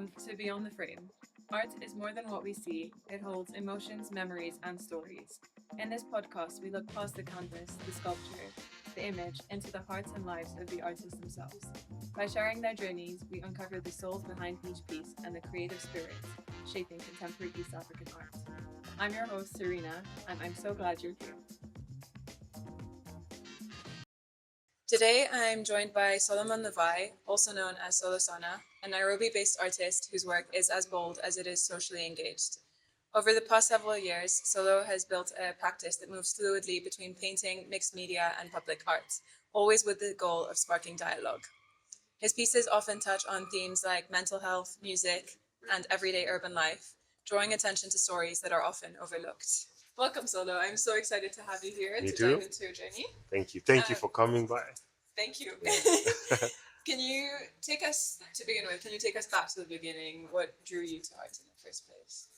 welcome to Beyond the Frame. Art is more than what we see, it holds emotions, memories, and stories. In this podcast, we look past the canvas, the sculpture, the image, into the hearts and lives of the artists themselves. By sharing their journeys, we uncover the souls behind each piece and the creative spirits shaping contemporary East African art. I'm your host, Serena, and I'm so glad you're here. Today, I'm joined by Solomon Luvai, also known as Solo Sanaa, a Nairobi-based artist whose work is as bold as it is socially engaged. Over the past several years, Solo has built a practice that moves fluidly between painting, mixed media, and public art, always with the goal of sparking dialogue. His pieces often touch on themes like mental health, music, and everyday urban life, drawing attention to stories that are often overlooked. Welcome, Solo. I'm so excited to have you here Me to too. dive into your journey. Thank you. Thank you Um, for coming by. Thank you. Yeah. Can you take us, to begin with, can you take us back to the beginning? What drew you to art in the first place?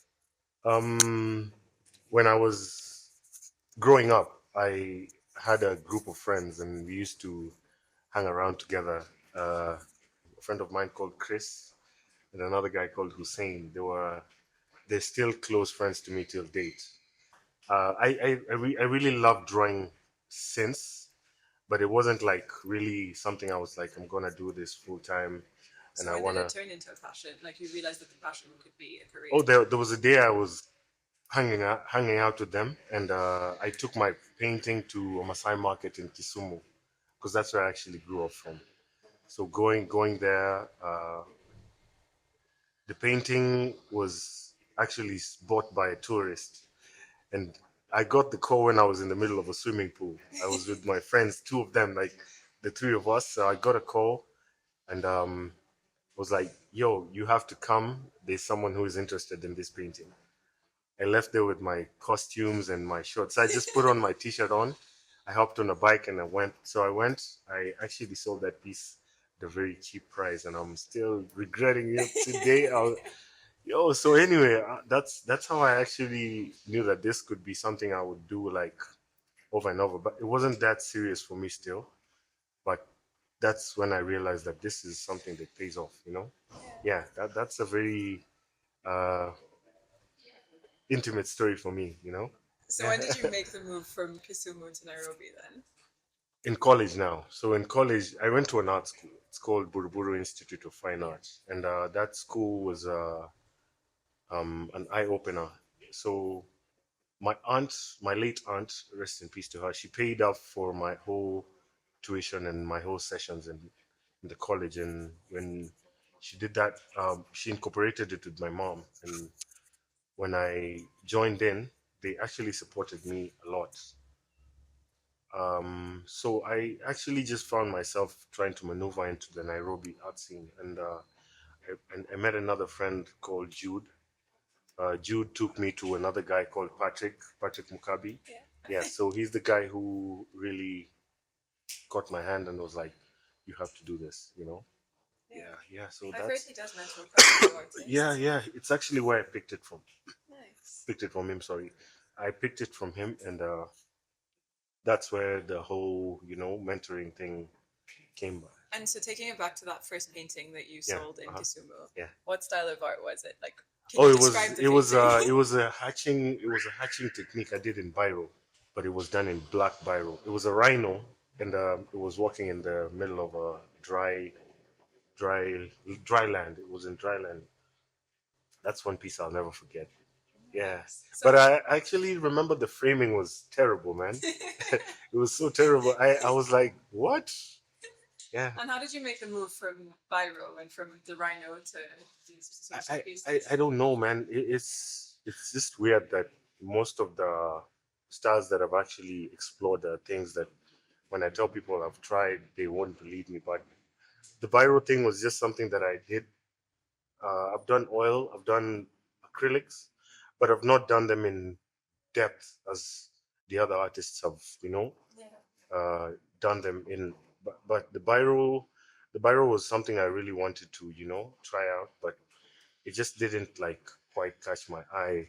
um, when I was growing up, I had a group of friends, and we used to hang around together. A friend of mine called Chris and another guy called Hussein. They're still close friends to me till date. I really loved drawing since, but it wasn't like really something I was like, I'm gonna do this full time, and So I when did it wanna. turn into a passion? Like you realized that the passion could be a career? Oh, there was a day I was hanging out with them, and I took my painting to a Masai market in Kisumu, because that's where I actually grew up from. So going there, the painting was actually bought by a tourist, and I got the call when I was in the middle of a swimming pool. I was with my friends, two of them, like the three of us. So I got a call, and was like, "Yo, you have to come. There's someone who is interested in this painting." I left there with my costumes and my shorts. I just put on my t-shirt on. I hopped on a bike and I went. So I went. I actually sold that piece at a very cheap price, and I'm still regretting it today. Yo. So anyway, that's how I actually knew that this could be something I would do like over and over. But it wasn't that serious for me still. But that's when I realized that this is something that pays off. Yeah. That's a very uh, intimate story for me. So when did you make the move from Kisumu to Nairobi then? In college now. So in college, I went to an art school. It's called Buruburu Institute of Fine Arts, and that school was an eye opener. So my late aunt, rest in peace to her, she paid up for my whole tuition and my whole sessions in the college. And when she did that, she incorporated it with my mom. And when I joined in, they actually supported me a lot. So I actually just found myself trying to maneuver into the Nairobi art scene, and I met another friend called Jude. Jude took me to another guy called Patrick Mukabi. Yeah, so he's the guy who really caught my hand and was like, "You have to do this." Yeah. So I've heard that's he does mentor quite a few artists. yeah. It's actually where I picked it from. Nice. Picked it from him. Sorry, I picked it from him, and that's where the whole mentoring thing came by. And so taking it back to that first painting that you Yeah. sold in Kisumu, Yeah. what style of art was it? Like, can Oh, you it was describe the it was painting? it was a hatching technique I did in biro, but it was done in black biro. It was a rhino, and it was walking in the middle of a dry dry land. It was in dry land. That's one piece I'll never forget. Yeah, So, but I actually remember the framing was terrible, man. It was so terrible. I was like, what? Yeah. and how did you make the move from Biro and from the Rhino to these sorts I, of I, I pieces? I don't know, man. It's just weird that most of the stars that have actually explored are things that when I tell people I've tried, they won't believe me. But the biro thing was just something that I did. I've done oil, I've done acrylics, but I've not done them in depth as the other artists have, Yeah. uh, done them in. But the biro was something I really wanted to, try out, but it just didn't like quite catch my eye.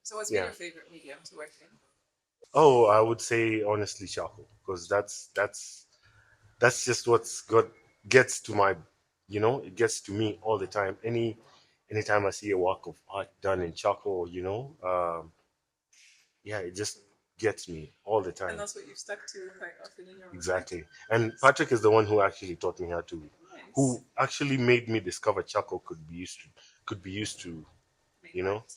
So, what's been Yeah. your favorite medium to work in? Oh, I would say honestly charcoal, because that's just what's got gets to my it gets to me all the time. Anytime I see a work of art done in charcoal, yeah, it just gets me all the time. And that's what you've stuck to quite often in your work. Exactly. And Patrick is the one who actually taught me how to, Nice. who actually made me discover charcoal could be used to,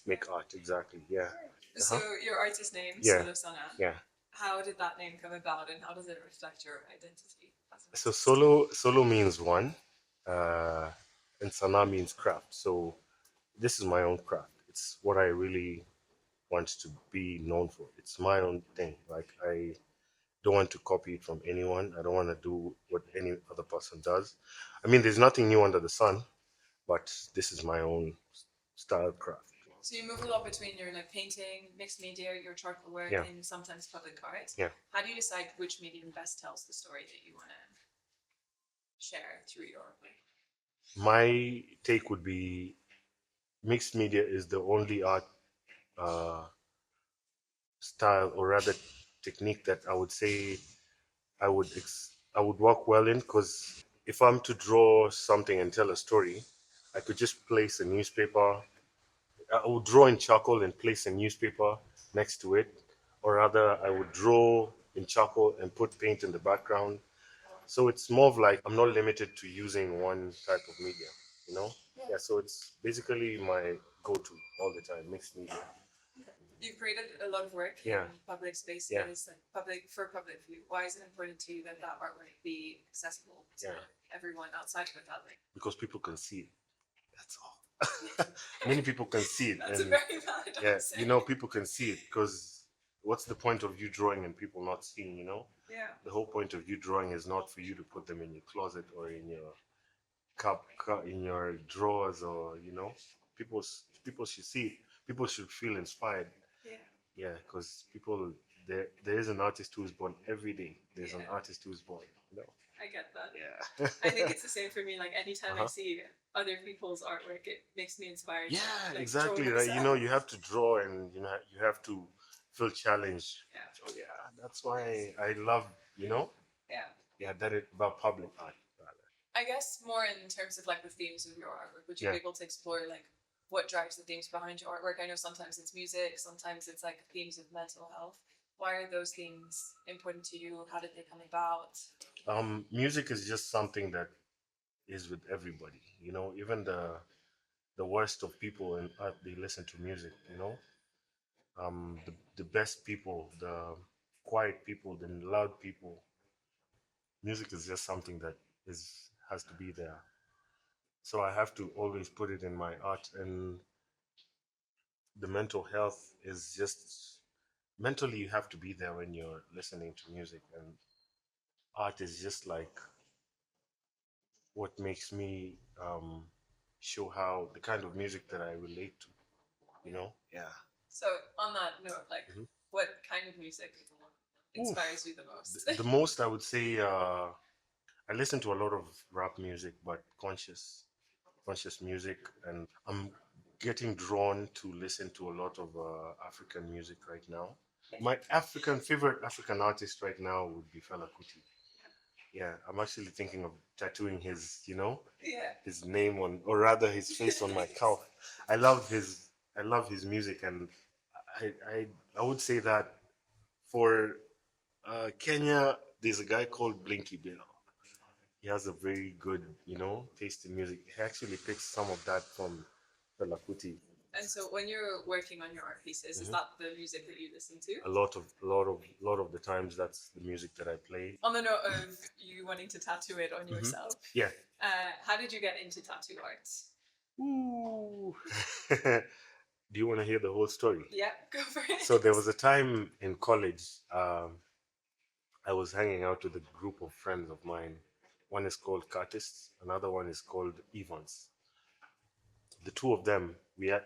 make art. Exactly. Yeah. So your artist name, Yeah. Solo Sanaa. Yeah. How did that name come about, and how does it reflect your identity as an So artist? solo means one, uh, and sana means craft. So this is my own craft. It's what I really want to be known for. It's my own thing. Like I don't want to copy it from anyone. I don't want to do what any other person does. I mean, there's nothing new under the sun, but this is my own style craft. So you move a lot between your like painting, mixed media, your charcoal work, Yeah. and sometimes public art. Yeah. How do you decide which medium best tells the story that you want to share through your work? My take would be mixed media is the only art uh, style, or rather technique, that I would say I would work well in, because if I'm to draw something and tell a story, I could just place a newspaper. I would draw in charcoal and place a newspaper next to it, or rather, I would draw in charcoal and put paint in the background. So it's more of like I'm not limited to using one type of media, you know? Yeah, so it's basically my go to all the time, mixed media. You've created a lot of work Yeah. in public spaces, Yeah. like public view. Why is it important to you that that artwork be accessible to Yeah. everyone outside of that? Because people can see it. That's all. Many people can see it. That's a And very valid yeah, answer. people can see it, because what's the point of you drawing and people not seeing? Yeah. The whole point of you drawing is not for you to put them in your closet or in your in your drawers, or people should see it. People should feel inspired. Yeah. Yeah, because there is an artist who is born every day. There's an artist who is born. I get that. Yeah. I think it's the same for me. Like anytime I Uh-huh. see other people's artwork, it makes me inspired. Yeah, to, like, exactly. draw Right. myself. You have to draw, and you have to feel challenged. Yeah. So yeah, that's why I love, Yeah. yeah, that it about public art, rather. I guess more in terms of like the themes of your artwork, would you Yeah. be able to explore like what drives the themes behind your artwork? I know sometimes it's music, sometimes it's like themes of mental health. Why are those themes important to you? How did they come about? Music is just something that is with everybody. Even the worst of people in art, they listen to music. The best people, the quiet people, the loud people. Music is just something that has to be there. So I have to always put it in my art. And the mental health is just mentally, you have to be there when you're listening to music. And art is just like what makes me show how the kind of music that I relate to, Yeah. So on that note, like Mhm. what kind of music inspires you the most? The most, I would say, I listen to a lot of rap music, but conscious music. And I'm getting drawn to listen to a lot of African music right now. My favorite African artist right now would be Fela Kuti. Yeah, I'm actually thinking of tattooing Yeah. his name on, or rather his face on my calf. I love his music. And I I, I would say that for Kenya, there's a guy called Blinky Bill. He has a very good, taste in music. He actually picks some of that from Fela Kuti. And so when you're working on your art pieces, is Mhm. that the music that you listen to? A lot of the times, that's the music that I play. On the note of you wanting to tattoo it on yourself, Yeah. how did you get into tattoo art? Ooh. Do you want to hear the whole story? Yeah, go for it. So there was a time in college, I was hanging out with a group of friends of mine. One is called Curtis, another one is called Evans. The two of them,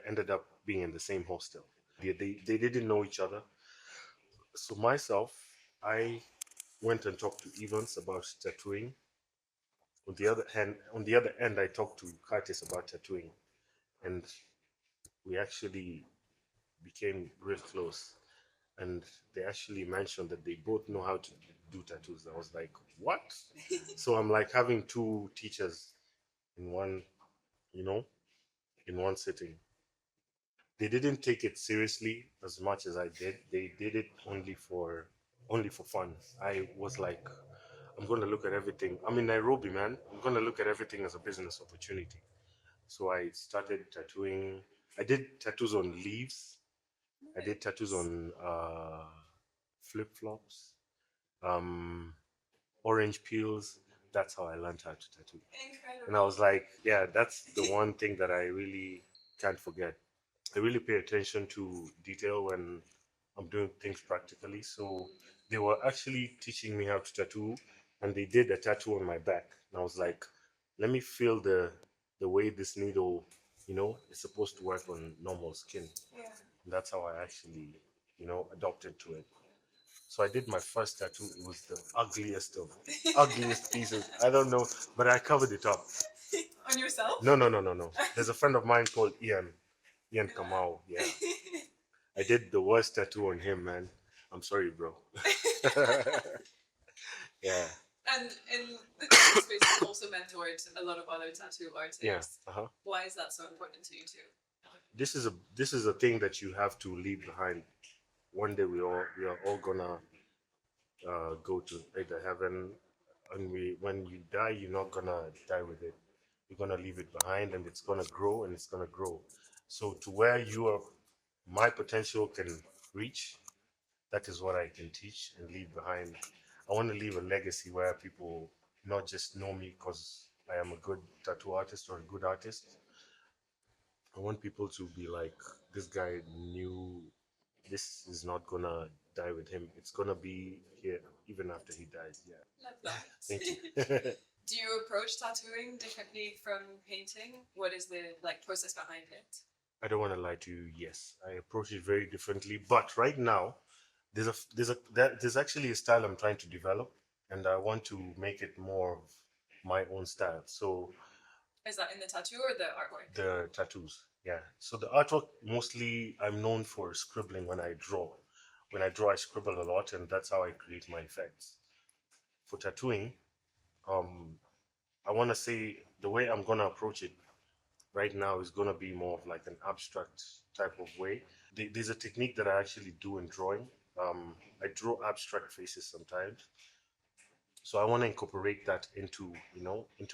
ended up being in the same hostel. They didn't know each other. So myself, I went and talked to Evans about tattooing. On the other end, I talked to Curtis about tattooing, and we actually became real close. And they actually mentioned that they both know how to do tattoos. I was like, what? So I'm like having two teachers in one, you know, in one sitting. They didn't take it seriously as much as I did. They did it only for fun. I was like, I'm gonna look at everything. I'm in Nairobi, man. I'm gonna look at everything as a business opportunity. So I started tattooing. I did tattoos on leaves. I did tattoos on flip flops, um, orange peels. That's how I learned how to tattoo. Incredible. And I was like, yeah, that's the one thing that I really can't forget. I really pay attention to detail when I'm doing things practically. So they were actually teaching me how to tattoo, and they did a tattoo on my back. And I was like, let me feel the way this needle, is supposed to work on normal skin. Yeah. And that's how I actually, adopted to it. So I did my first tattoo. It was the ugliest of ugliest pieces. I don't know, but I covered it up. On yourself? No, no, no, no, no. There's a friend of mine called Ian. Ian Kamau. Yeah. I did the worst tattoo on him, man. I'm sorry, bro. Yeah. And in the tattoo space, you've also mentored a lot of other tattoo artists. Yeah. Uh-huh. Why is that so important to you too? This is a thing that you have to leave behind. One day we are all gonna go to either heaven, and when you die, you're not gonna die with it. You're gonna leave it behind, and it's gonna grow, and it's gonna grow. So to where my potential can reach, that is what I can teach and leave behind. I want to leave a legacy where people not just know me because I am a good tattoo artist or a good artist. I want people to be like, this guy knew this is not gonna die with him. It's gonna be here even after he dies. Yeah. Love that. Thank you. Do you approach tattooing differently from painting? What is the process behind it? I don't want to lie to you. Yes, I approach it very differently. But right now, there's actually a style I'm trying to develop, and I want to make it more of my own style. So Is that in the tattoo or the artwork? the tattoos, yeah. So the artwork, mostly I'm known for scribbling when I draw. When I draw, I scribble a lot, and that's how I create my effects. For tattooing, um, I want to say the way I'm gonna approach it right now is gonna be more of like an abstract type of way. There's a technique that I actually do in drawing. I draw abstract faces sometimes, so I want to incorporate that into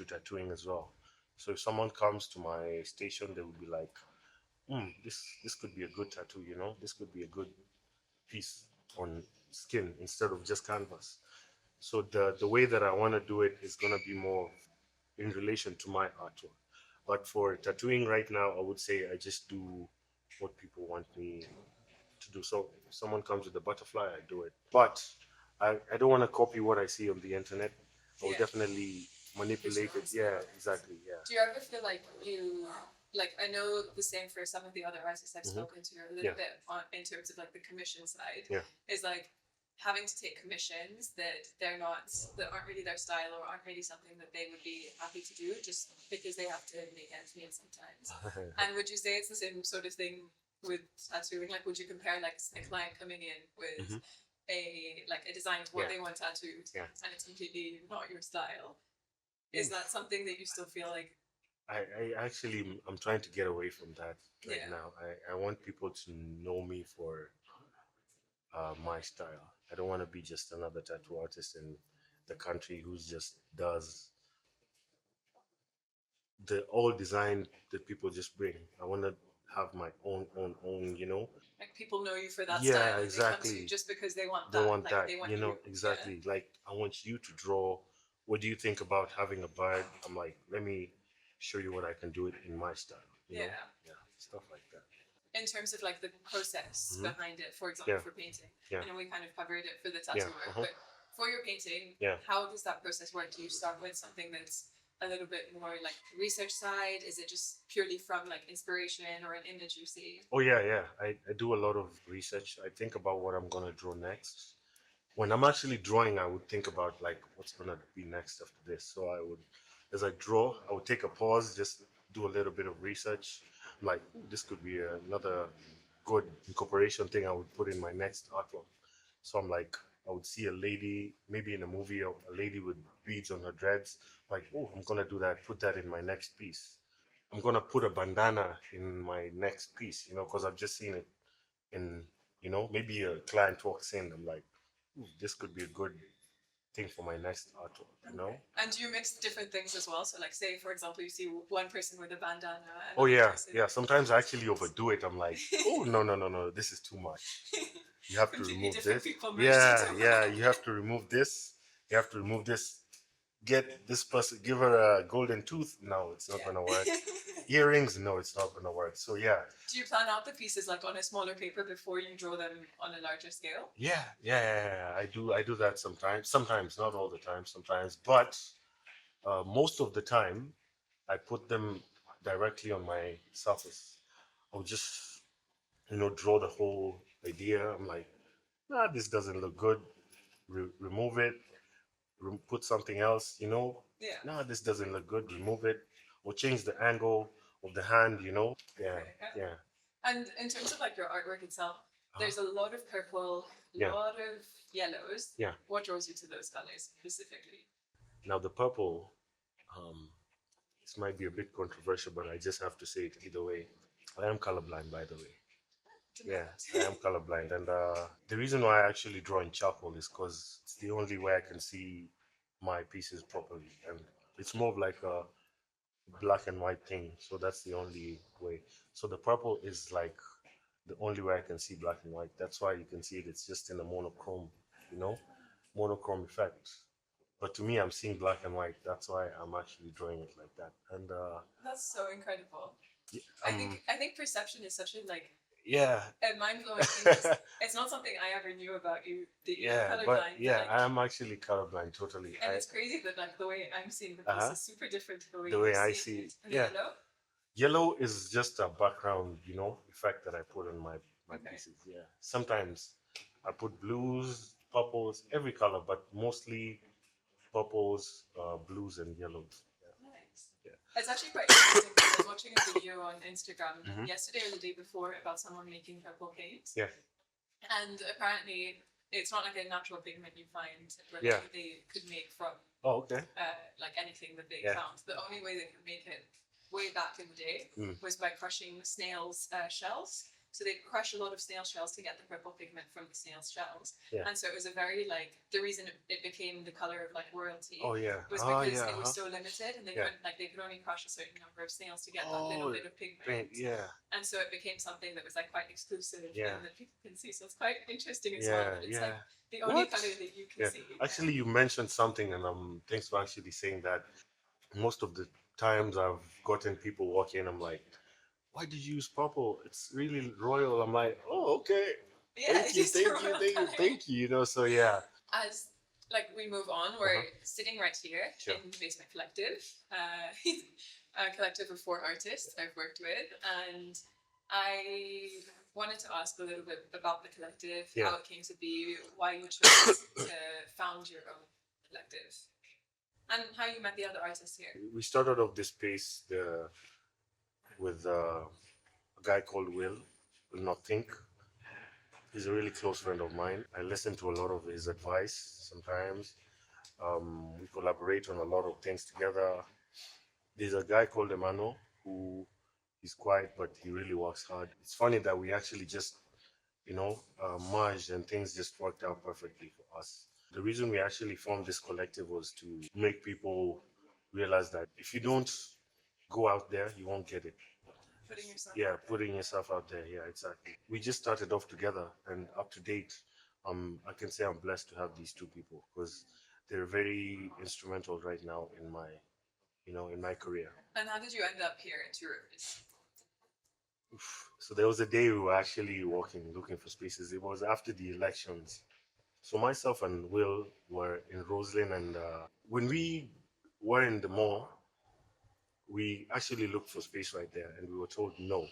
tattooing as well. So if someone comes to my station, they would be like, this could be a good tattoo. This could be a good piece on skin instead of just canvas. So the way that I want to do it is gonna be more in relation to my artwork. But for tattooing right now, I would say I just do what people want me to do. So if someone comes with a butterfly, I do it. But I don't want to copy what I see on the internet. I will definitely manipulate it. Yeah, exactly. Yeah. Do you ever feel like I know the same for some of the other artists I've spoken to a little bit in terms of the commission side, Yeah. is having to take commissions that aren't really their style or aren't really something that they would be happy to do just because they have to make ends meet sometimes. And would you say it's the same sort of thing with tattooing? Would you compare a client coming in with a design to what they want tattooed and it's completely not your style? Is that something that you still feel like? I'm trying to get away from that right now. I want people to know me for my style. I don't want to be just another tattoo artist in the country who's just does the old design that people just bring. I want to have my own. People know you for that Yeah, style. And exactly. they come to you just because they want They that. want that, They want exactly. Like, I want you to draw. What do you think about having a bird? I'm like, let me show you what I can do it in my style. Yeah, stuff like that. In terms of the process behind it, for example, for painting. Yeah. I know we kind of covered it for the tattoo work, but for your painting, how does that process work? Do you start with something that's a little bit more research side? Is it just purely from inspiration or an image you see? Oh yeah, yeah. I do a lot of research. I think about what I'm gonna draw next. When I'm actually drawing, I would think about what's gonna be next after this. So as I draw, I would take a pause, just do a little bit of research. Like, this could be another good incorporation thing I would put in my next artwork. So I'm like, I would see a lady, maybe in a movie, a lady with beads on her dreads. Like, oh, I'm gonna do that. Put that in my next piece. I'm gonna put a bandana in my next piece, because I've just seen it in, maybe a client walks in. I'm like, ooh, this could be a good thing for my next artwork. And you mix different things as well. So, like, say for example, you see one person with a bandana, and Oh another yeah, person. yeah. Sometimes I actually overdo it. I'm like, oh no, no, no, no, this is too much. You have to Completely remove different this. people merged Yeah, into yeah. one. You have to remove this. You have to remove this. Get this person, give her a golden tooth. No, it's not gonna work. Earrings. No, it's not gonna work. So yeah. Do you plan out the pieces like on a smaller paper before you draw them on a larger scale? Yeah, yeah, yeah, yeah. I do that sometimes. Sometimes, not all the time. Sometimes, but most of the time, I put them directly on my surface. I'll just, draw the whole idea. I'm like, this doesn't look good. Remove it. Put something else. Yeah. This doesn't look good. Remove it, or change the angle of the hand. Yeah, Okay, yeah. yeah. And in terms of like your artwork itself, there's a lot of purple, Yeah. lot of yellows. Yeah. What draws you to those colors specifically? Now the purple, um, this might be a bit controversial, but I just have to say it either way. I am colorblind, by the way. Yeah, I am colorblind, and the reason why I actually draw in charcoal is because it's the only way I can see my pieces properly, and it's more of like a black and white thing. So that's the only way. So the purple is like the only way I can see black and white. That's why you can see it. It's just in a monochrome, you know, monochrome effect. But to me, I'm seeing black and white. That's why I'm actually drawing it like that. And That's so incredible. yeah, I think perception is such a like yeah, a mind blowing thing. It's not something I ever knew about you. That you're yeah, but colorblind. yeah, Like, I am actually colorblind totally. and it's crazy that like the way I'm seeing the piece Uh-huh. is super different to the way The you're way I seeing see, it. And yeah, the yellow. yellow is just a background, effect that I put on my Okay. pieces. Yeah, sometimes I put blues, purples, every color, but mostly purples, blues, and yellows. Nice. Yeah. It's actually quite interesting because I was watching a video on Instagram Mhm. yesterday or the day before about someone making purple paint. Yeah. And apparently, it's not like a natural pigment you find where Yeah. like, they could make from Oh, okay. like anything that they Yeah. found. The only way they could make it way back in the day was by crushing snails' shells. So they'd crush a lot of snail shells to get the purple pigment from the snail shells. Yeah. And so it was a very like the reason it became the color of like royalty Oh yeah. was Oh because yeah. it was so limited and they Yeah. couldn't like they could only crush a certain number of snails to get that little Oh, bit of pigment. paint. Yeah. And so it became something that was like quite exclusive Yeah. and that people can see. So it's quite interesting as Yeah. well. It's Yeah. like the only What? color that you can Yeah. see. Actually, you mentioned something, and thanks for actually saying that. Most of the times I've gotten people walk in, I'm like, why did you use purple? It's really royal. I'm like, oh, okay. Yeah, Thank you, just a thank you, royal thank you, color. thank you. So yeah. As like we move on, we're sitting right here Sure. in Basement Collective, a collective of 4 artists I've worked with, and I wanted to ask a little bit about the collective, Yeah. how it came to be, why you chose to found your own collective, and how you met the other artists here. We started off this piece with a guy called Will Not Think. He's a really close friend of mine. I listen to a lot of his advice sometimes. We collaborate on a lot of things together. There's a guy called Emmanuel who he's quiet, but he really works hard. It's funny that we actually just, merged and things just worked out perfectly for us. The reason we actually formed this collective was to make people realize that if you don't go out there, you won't get it. Putting yourself Yeah, out there. putting yourself out there. Yeah, exactly. We just started off together and up to date. I can say I'm blessed to have these two people because they're very instrumental right now in my career. And how did you end up here at Tours? So there was a day we were actually walking, looking for spaces. It was after the elections. So myself and Will were in Roslyn, and when we were in the mall, we actually looked for space right there, and we were told no,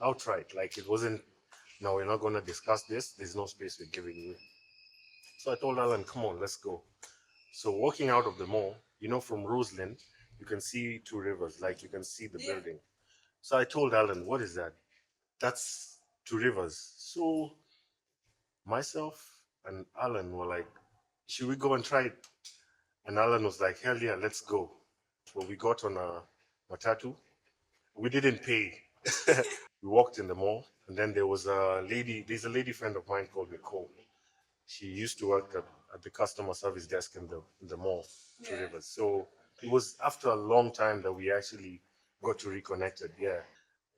outright. Like it wasn't. No, we're not going to discuss this. There's no space we're giving you. So I told Alan, come on, let's go. So walking out of the mall, from Roslyn, you can see two rivers. Like you can see the Yeah. building. So I told Alan, what is that? That's two rivers. So myself and Alan were like, "Should we go and try it?" And Alan was like, "Hell yeah, let's go." So we got on a matatu. We didn't pay. We walked in the mall, and then there was a lady. There's a lady friend of mine called Nicole. She used to work at the customer service desk in the mall, Two Yeah. Rivers. So it was after a long time that we actually got to reconnected. Yeah.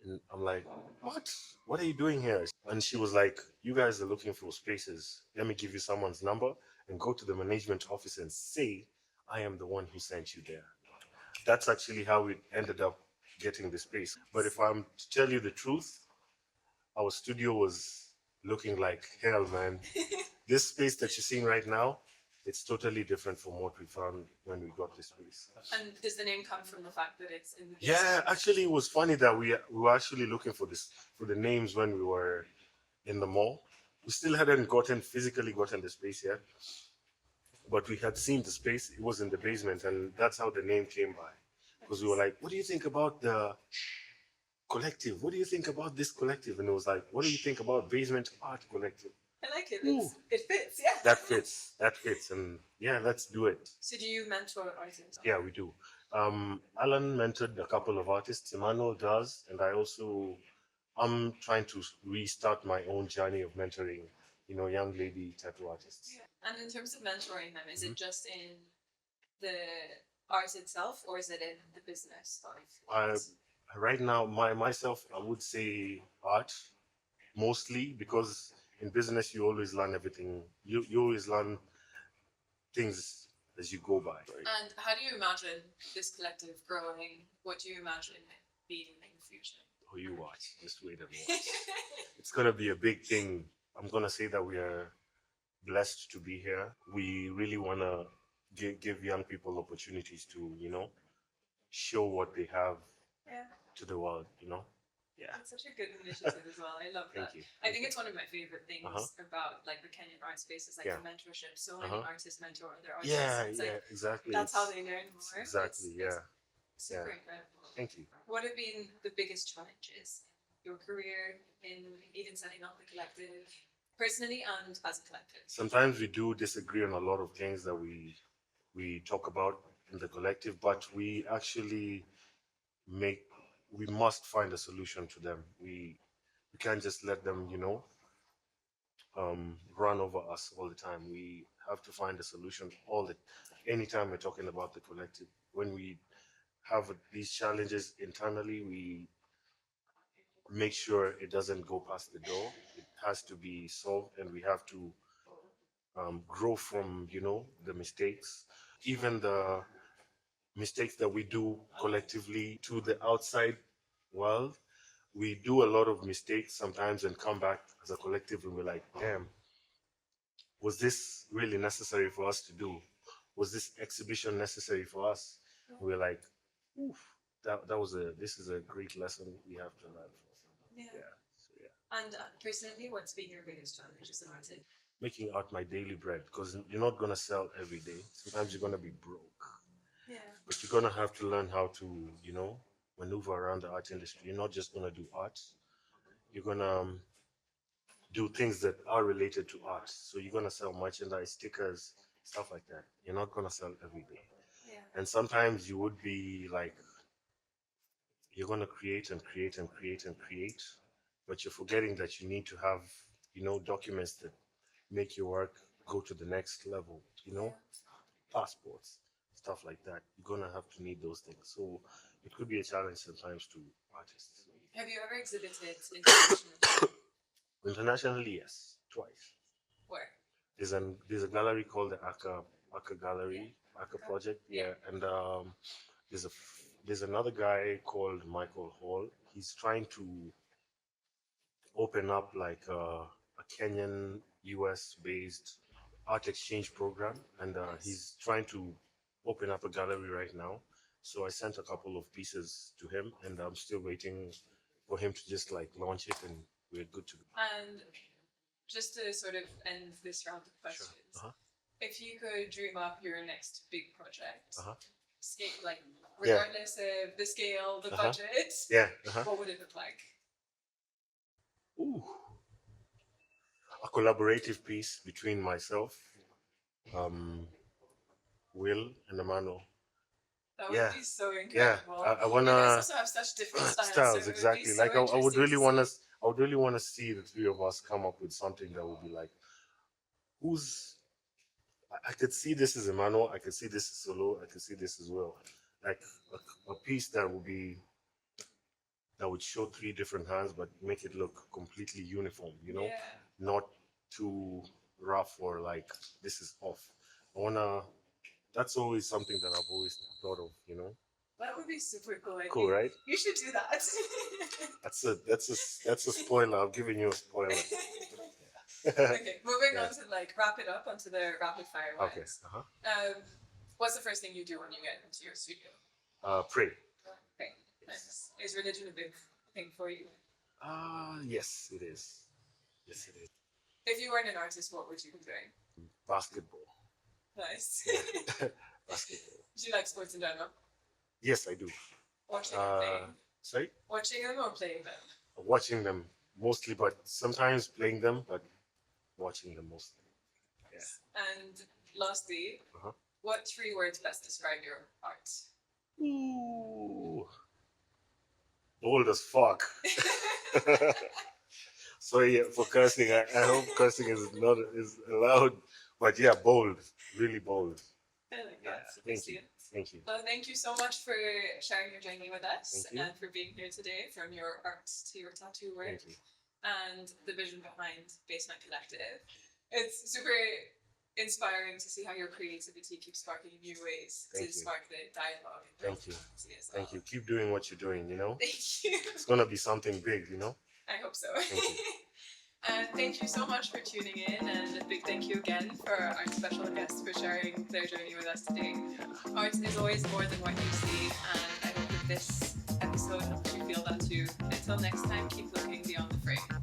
And I'm like, what? What are you doing here? And she was like, you guys are looking for spaces. Let me give you someone's number and go to the management office and say, I am the one who sent you there. That's actually how we ended up getting the space. But if I'm to tell you the truth, our studio was looking like hell, man. This space that you're seeing right now, it's totally different from what we found when we got this space. And does the name come from the fact that it's in the Yeah, actually, it was funny that we were actually looking for the names when we were in the mall. We still hadn't physically gotten the space yet, but we had seen the space. It was in the basement, and that's how the name came by. Because we were like, "What do you think about the collective? What do you think about this collective?" And it was like, "What do you think about Basement Art Collective?" I like it. Ooh. It fits, yeah. That fits. That fits, and yeah, let's do it. So do you mentor artists? Yeah, we do. Alan mentored a couple of artists. Emmanuel does, and I'm trying to restart my own journey of mentoring, young lady tattoo artists. And in terms of mentoring them, is it just in the art itself, or is it in the business I, of? right now, myself, I would say art mostly because in business you always learn everything. You always learn things as you go by. Right? And how do you imagine this collective growing? What do you imagine it being in the future? Oh, you watch. Just wait and watch. It's gonna be a big thing. I'm gonna say that we are blessed to be here. We really wanna give young people opportunities to, show what they have Yeah. to the world. Yeah. It's such a good initiative as well. I love that. Thank you. I think it's one of my favorite things Uh-huh. about like the Kenyan art space is like Yeah. the mentorship. So many Uh-huh. artists mentor other artists. Yeah, It's yeah, like exactly. that's how they learn more. Exactly, yeah. It's super Yeah. incredible. Thank you. What have been the biggest challenges in your career in even setting up the collective, personally and as a collective? Sometimes we do disagree on a lot of things that we talk about in the collective, but we actually make we must find a solution to them. We can't just let them, run over us all the time. We have to find a solution anytime we're talking about the collective. When we have these challenges internally, we make sure it doesn't go past the door. It has to be solved, and we have to grow from, the mistakes, even the mistakes that we do collectively to the outside world. We do a lot of mistakes sometimes and come back as a collective and we're like, damn, was this really necessary for us to do? Was this exhibition necessary for us? We're like, oof, this is a great lesson we have to learn from. Yeah. So yeah. And personally, what's been your biggest challenge as an artist? Making art my daily bread because you're not gonna sell every day. Sometimes you're gonna be broke. Yeah. But you're gonna have to learn how to, maneuver around the art industry. You're not just gonna do art. You're gonna do things that are related to art. So you're gonna sell merchandise, stickers, stuff like that. You're not gonna sell every day. Yeah. And sometimes you would be like, you're gonna create and create and create and create, but you're forgetting that you need to have, documents that make your work go to the next level. Passports, stuff like that. You're gonna have to need those things. So it could be a challenge sometimes to artists. Have you ever exhibited internationally? Internationally, yes, twice. Where? There's a gallery called the Aka Gallery, Aka Project, yeah, and there's another guy called Michael Hall. He's trying to open up like a Kenyan US based art exchange program, and he's trying to open up a gallery right now. So I sent a couple of pieces to him, and I'm still waiting for him to just like launch it, and we're good to go. And just to sort of end this round of questions, Uh-huh. if you could dream up your next big project, Uh-huh. like Yeah. regardless of the scale, the Uh-huh. budget, Yeah. Uh-huh. what would it look like? Ooh. a collaborative piece between myself, um, Will, and Emmanuel. That would Yeah, be so yeah. incredible. I You guys wanna also have such different styles, so styles it would be exactly. so Like I would interesting to really see. wanna, I would really wanna see the three of us come up with something that would be like, who's I could see this as Emmanuel. I could see this as Solo. I could see this as well. Like a piece that would be that would show three different hands, but make it look completely uniform. You know, Yeah. not too rough or like this is off. I wanna. That's always something that I've always thought of. You know. That would be super cool. I Cool, think right? you should do that. That's a spoiler. I'm giving you a spoiler. Okay, moving Yeah. on to like wrap it up onto the rapid fire Okay. ones. What's the first thing you do when you get into your studio? Pray. Okay, nice. Is religion a big thing for you? Yes, it is. Yes, it is. If you weren't an artist, what would you be doing? Basketball. Nice. Basketball. Do you like sports in general? Yes, I do. Watching and playing? Sorry? Watching them or playing them? Watching them mostly, but sometimes playing them, but watching them mostly. Yeah. And lastly, Uh-huh. what three words best describe your art? Ooh. Bold as fuck. Sorry for cursing. I hope cursing is allowed. But yeah, bold. Really bold. I like Yeah. that. Thank you. Thank you. Well, thank you so much for sharing your journey with us Thank you. and for being here today, from your art to your tattoo work Thank you. and the vision behind Basement Collective. It's super inspiring to see how your creativity keeps sparking new ways Thank to you. spark the dialogue. And Thank you. creativity as well. Thank you. Keep doing what you're doing, you know? Thank you. It's gonna be something big, you know? I hope so. Thank you. And thank you so much for tuning in, and a big thank you again for our special guests for sharing their journey with us today. Art is always more than what you see, and I hope that this episode helps you feel that too. Until next time, keep looking beyond the frame.